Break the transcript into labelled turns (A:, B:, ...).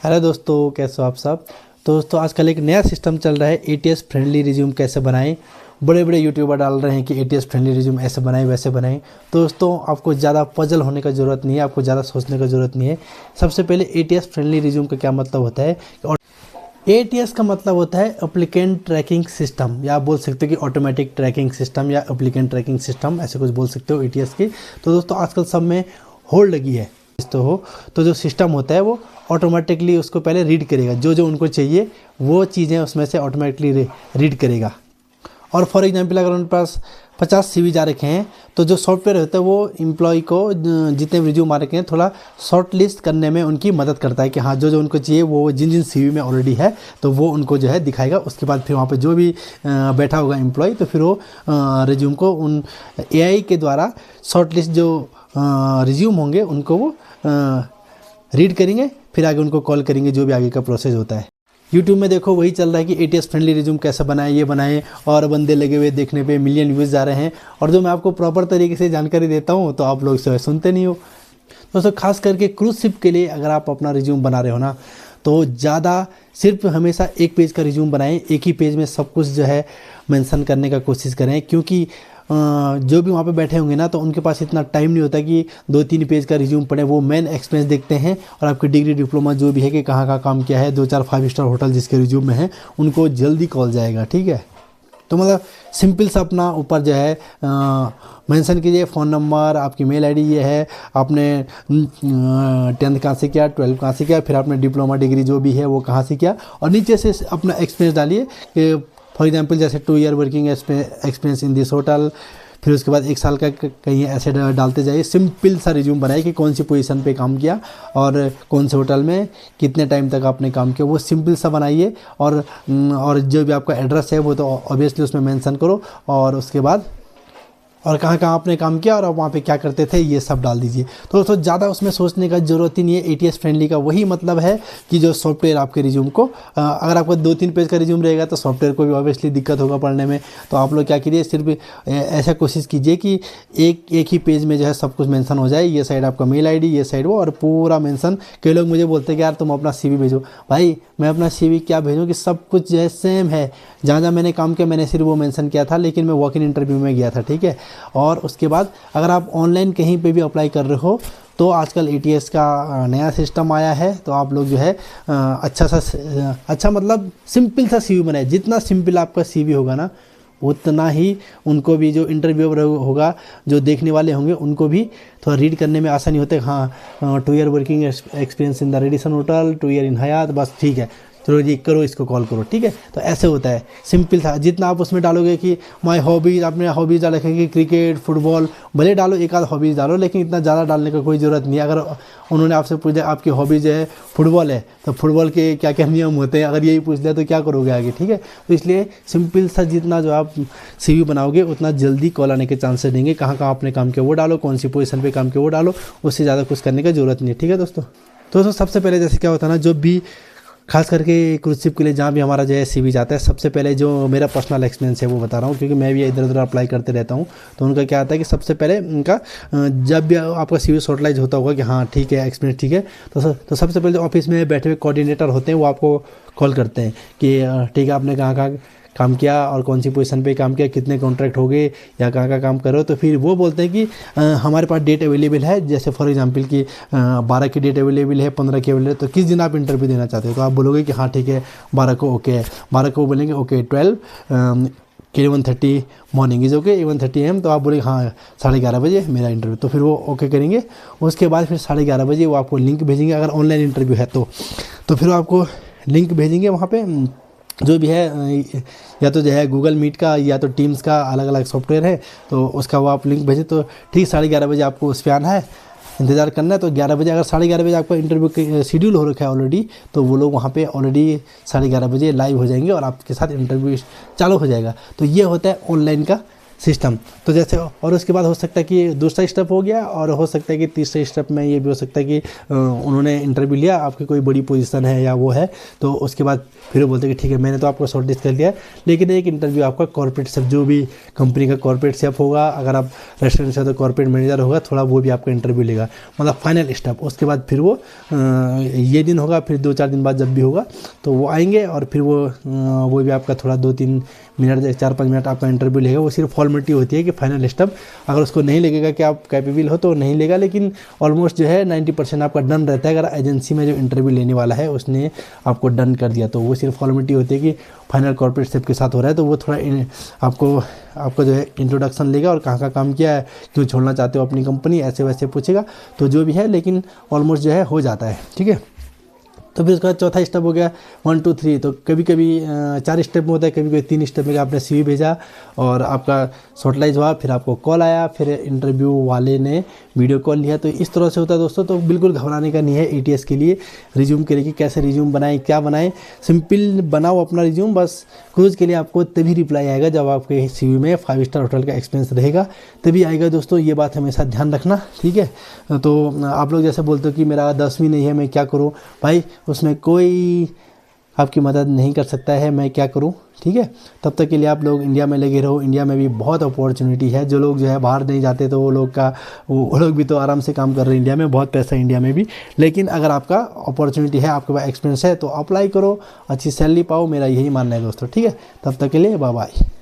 A: Hello दोस्तों, कैसे हो आप सब। तो दोस्तों आजकल एक नया सिस्टम चल रहा है एटीएस फ्रेंडली रिज्यूम कैसे बनाएं। बड़े बड़े यूट्यूबर डाल रहे हैं कि एटीएस फ्रेंडली रिज्यूम ऐसे बनाएं वैसे बनाएं। तो दोस्तों आपको ज़्यादा पजल होने का ज़रूरत नहीं है, आपको ज़्यादा सोचने का ज़रूरत नहीं है। सबसे पहले एटीएस फ्रेंडली रिज्यूम का क्या मतलब होता है। और एटीएस का मतलब होता है एप्लीकेंट ट्रैकिंग सिस्टम, या आप बोल सकते हो कि ऑटोमेटिक ट्रैकिंग सिस्टम या एप्लीकेंट ट्रैकिंग सिस्टम, ऐसे कुछ बोल सकते हो एटीएस की। तो दोस्तों आजकल सब में होल्ड लगी है तो जो सिस्टम होता है वो ऑटोमेटिकली उसको पहले रीड करेगा, जो जो उनको चाहिए वो चीज़ें उसमें से ऑटोमेटिकली रीड करेगा। और फॉर एग्जांपल अगर उनके पास 50 सीवी जा रखे हैं तो जो सॉफ्टवेयर होता है वो एम्प्लॉय को जितने रिज्यूम आ रखे हैं थोड़ा शॉर्ट लिस्ट करने में उनकी मदद करता है कि हाँ जो जो उनको चाहिए वो जिन जिन सीवी में ऑलरेडी है तो वो उनको जो है दिखाएगा। उसके बाद फिर वहाँ पे जो भी बैठा होगा एम्प्लॉय तो फिर वो रिज्यूम को उन एआई के द्वारा शॉर्ट लिस्ट जो रिज्यूम होंगे उनको वो रीड करेंगे, फिर आगे उनको कॉल करेंगे, जो भी आगे का प्रोसेस होता है। यूट्यूब में देखो वही चल रहा है कि एटीएस फ्रेंडली रिज्यूम कैसे बनाएं, ये बनाएं, और बंदे लगे हुए देखने पे मिलियन व्यूज़ जा रहे हैं। और जो मैं आपको प्रॉपर तरीके से जानकारी देता हूँ तो आप लोग सुनते नहीं हो। दोस्तों खास करके क्रूज शिप के लिए अगर आप अपना रिज्यूम बना रहे हो ना तो ज़्यादा सिर्फ हमेशा एक पेज का रिज्यूम बनाएं, एक ही पेज में सब कुछ जो है मेंशन करने का कोशिश करें, क्योंकि जो भी वहाँ पे बैठे होंगे ना तो उनके पास इतना टाइम नहीं होता कि 2-3 पेज का रिज्यूम पढ़ें। वो मेन एक्सपीरियंस देखते हैं और आपकी डिग्री डिप्लोमा जो भी है कि कहाँ कहाँ काम किया है, 2-4 5 स्टार होटल जिसके रिज्यूम में है उनको जल्दी कॉल जाएगा। ठीक है, तो मतलब सिंपल सा अपना ऊपर जो है मेंशन कीजिए फ़ोन नंबर, आपकी मेल आईडी ये है, आपने 10th कहाँ से किया, 12th कहाँ से किया, फिर आपने डिप्लोमा डिग्री जो भी है वो कहाँ से किया, और नीचे से अपना एक्सपीरियंस डालिए कि फॉर एग्जांपल जैसे 2 year working experience in this hotel, फिर उसके बाद 1 साल का कहीं ऐसे डालते जाइए। सिंपल सा रिज्यूम बनाइए कि कौन सी पोजीशन पे काम किया और कौन से होटल में कितने टाइम तक आपने काम किया, वो सिंपल सा बनाइए। और जो भी आपका एड्रेस है वो तो ऑब्वियसली उसमें मेंशन करो, और उसके बाद और कहाँ कहाँ आपने काम किया और आप वहाँ पे क्या करते थे ये सब डाल दीजिए। तो दोस्तों ज़्यादा उसमें सोचने का ज़रूरत ही नहीं है। एटीएस फ्रेंडली का वही मतलब है कि जो सॉफ्टवेयर आपके रिज्यूम को अगर आपका 2-3 पेज का रिज्यूम रहेगा तो सॉफ्टवेयर को भी ऑब्वियसली दिक्कत होगा पढ़ने में। तो आप लोग क्या कीजिए, सिर्फ ऐसा कोशिश कीजिए कि एक ही पेज में जो है सब कुछ मेंशन हो जाए, ये साइड आपका मेल आईडी, ये साइड वो, और पूरा मेंशन। कई लोग मुझे बोलते हैं कि यार तुम अपना सीवी भेजो। भाई मैं अपना सीवी क्या भेजूँ कि सब कुछ जो है सेम है, जहाँ जहाँ मैंने काम किया मैंने सिर्फ वो मेंशन किया था, लेकिन मैं वॉक इन इंटरव्यू में गया था। ठीक है, और उसके बाद अगर आप ऑनलाइन कहीं पे भी अप्लाई कर रहे हो तो आजकल एटीएस का नया सिस्टम आया है, तो आप लोग जो है अच्छा मतलब सिंपल सा सीवी बनाए। जितना सिंपल आपका सीवी होगा ना उतना ही उनको भी जो इंटरव्यूअर होगा, जो देखने वाले होंगे, उनको भी थोड़ा रीड करने में आसानी होते है। हाँ 2 year working experience in the Radisson hotel, 2 year in Hyatt, बस ठीक है, चलो जी करो, इसको कॉल करो। ठीक है, तो ऐसे होता है सिंपल था। जितना आप उसमें डालोगे कि माय हॉबीज़, आपने हॉबीज़ डाल रखेंगे क्रिकेट फुटबॉल, भले डालो एक आध हॉबीज़ डालो, लेकिन इतना ज़्यादा डालने का कोई ज़रूरत नहीं है। अगर उन्होंने आपसे पूछा आपकी हॉबीज़ है फुटबॉल है तो फुटबॉल के क्या क्या नियम होते हैं, अगर यही पूछ लिया तो क्या करोगे आगे। ठीक है, तो इसलिए सिंपल सा जितना जो आप सीवी बनाओगे उतना जल्दी कॉल आने के चांसेस देंगे। कहाँ कहाँ आपने काम किया वो डालो, कौन सी पोजीशन पे काम किया वो डालो, उससे ज़्यादा कुछ करने की ज़रूरत नहीं है। ठीक है दोस्तों सबसे पहले जैसे क्या होता है ना, जो भी खास करके क्रूज शिप के लिए जहाँ भी हमारा जो है सीवी जाता है, सबसे पहले जो मेरा पर्सनल एक्सपीरियंस है वो बता रहा हूँ, क्योंकि मैं भी इधर उधर अप्लाई करते रहता हूँ। तो उनका क्या आता है कि सबसे पहले उनका जब भी आपका सीवी शॉर्टलाइज होता होगा कि हाँ ठीक है एक्सपीरियंस ठीक है, तो सबसे पहले जो ऑफिस में बैठे हुए कोऑर्डिनेटर होते हैं वो आपको कॉल करते हैं कि ठीक है आपने कहाँ कहाँ काम किया और कौन सी पोजीशन पे काम किया, कितने कॉन्ट्रैक्ट हो गए या कहाँ का काम करो। तो फिर वो बोलते हैं कि हमारे पास डेट अवेलेबल है, जैसे फॉर एग्जांपल कि 12 की डेट अवेलेबल है, 15 की अवेलेबल है, तो किस दिन आप इंटरव्यू देना चाहते हो। तो आप बोलोगे कि हाँ ठीक है 12 को ओके है, 12 को बोलेंगे ओके 12 कि 1:30 मॉर्निंग इज़ ओके 1:30 AM, तो आप बोलेंगे हाँ 11:30 बजे मेरा इंटरव्यू, तो फिर वो ओके करेंगे। उसके बाद फिर 11:30 बजे वो आपको लिंक भेजेंगे, अगर ऑनलाइन इंटरव्यू है तो फिर वो आपको लिंक भेजेंगे वहाँ पर जो भी है, या तो जो है गूगल मीट का या तो टीम्स का अलग अलग सॉफ्टवेयर है, तो उसका वो आप लिंक भेजें। तो ठीक 11:30 बजे आपको उस पर आना है, इंतज़ार करना है। तो 11 बजे अगर 11:30 बजे आपका इंटरव्यू शेड्यूल हो रखा है ऑलरेडी, तो वो लोग वहाँ पे ऑलरेडी 11:30 बजे लाइव हो जाएंगे और आपके साथ इंटरव्यू चालू हो जाएगा। तो ये होता है ऑनलाइन का सिस्टम। तो जैसे और उसके बाद हो सकता है कि दूसरा स्टेप हो गया, और हो सकता है कि तीसरे स्टेप में ये भी हो सकता है कि उन्होंने इंटरव्यू लिया, आपकी कोई बड़ी पोजीशन है या वो है, तो उसके बाद फिर वो बोलते हैं कि ठीक है मैंने तो आपको शॉर्टलिस्ट कर लिया, लेकिन एक इंटरव्यू आपका कॉर्पोरेट शेफ, जो भी कंपनी का कॉर्पोरेट शेफ होगा, अगर आप रेस्टोरेंट से तो कॉर्पोरेट मैनेजर होगा, थोड़ा वो भी आपका इंटरव्यू लेगा, मतलब फाइनल स्टेप। उसके बाद फिर वो ये दिन होगा, फिर 2-4 दिन बाद जब भी होगा तो वो आएंगे, और फिर वो भी आपका थोड़ा 2-3 मिनट 4-5 मिनट आपका इंटरव्यू लेगा। वो सिर्फ फॉर्मेलिटी होती है कि फाइनल स्टेप, अगर उसको नहीं लगेगा कि आप कैपेबल हो तो नहीं लेगा, लेकिन ऑलमोस्ट जो है 90% आपका डन रहता है। अगर एजेंसी में जो इंटरव्यू लेने वाला है उसने आपको डन कर दिया तो वो सिर्फ फॉर्मेलिटी होती है कि फाइनल कॉर्पोरेट शेफ के साथ हो रहा है, तो वो थोड़ा आपको जो है इंट्रोडक्शन लेगा, और कहाँ का काम किया है, क्यों छोड़ना चाहते हो अपनी कंपनी, ऐसे वैसे पूछेगा, तो जो भी है, लेकिन ऑलमोस्ट जो है हो जाता है, ठीक है। तो फिर उसके बाद चौथा स्टेप हो गया 1 2 3। तो कभी कभी 4 स्टेप में होता है, कभी कभी 3 स्टेप में। आपने CV भेजा और आपका शॉर्टलाइज हुआ, फिर आपको कॉल आया, फिर इंटरव्यू वाले ने वीडियो कॉल लिया, तो इस तरह से होता है दोस्तों। तो बिल्कुल घबराने का नहीं है ATS के लिए, रिज्यूम के लिए कि कैसे रिज्यूम बनाएं, क्या बनाएं, सिंपल बनाओ अपना रिज्यूम। बस क्रूज के लिए आपको तभी रिप्लाई आएगा जब आपके CV में 5 स्टार होटल का एक्सपीरियंस रहेगा, तभी आएगा दोस्तों। ये बात हमेशा ध्यान रखना, ठीक है। तो आप लोग जैसे बोलते हो कि मेरा 10वीं नहीं है, मैं क्या करूँ भाई, उसमें कोई आपकी मदद नहीं कर सकता है, मैं क्या करूं, ठीक है। तब तक के लिए आप लोग इंडिया में लगे रहो। इंडिया में भी बहुत अपॉर्चुनिटी है। जो लोग जो है बाहर नहीं जाते तो वो लोग भी तो आराम से काम कर रहे हैं। इंडिया में बहुत पैसा है, इंडिया में भी। लेकिन अगर आपका अपॉर्चुनिटी है, आपके पास एक्सपीरियंस है, तो अप्लाई करो, अच्छी सैलरी पाओ, मेरा यही मानना है दोस्तों, ठीक है। तब तक के लिए बाय बाय।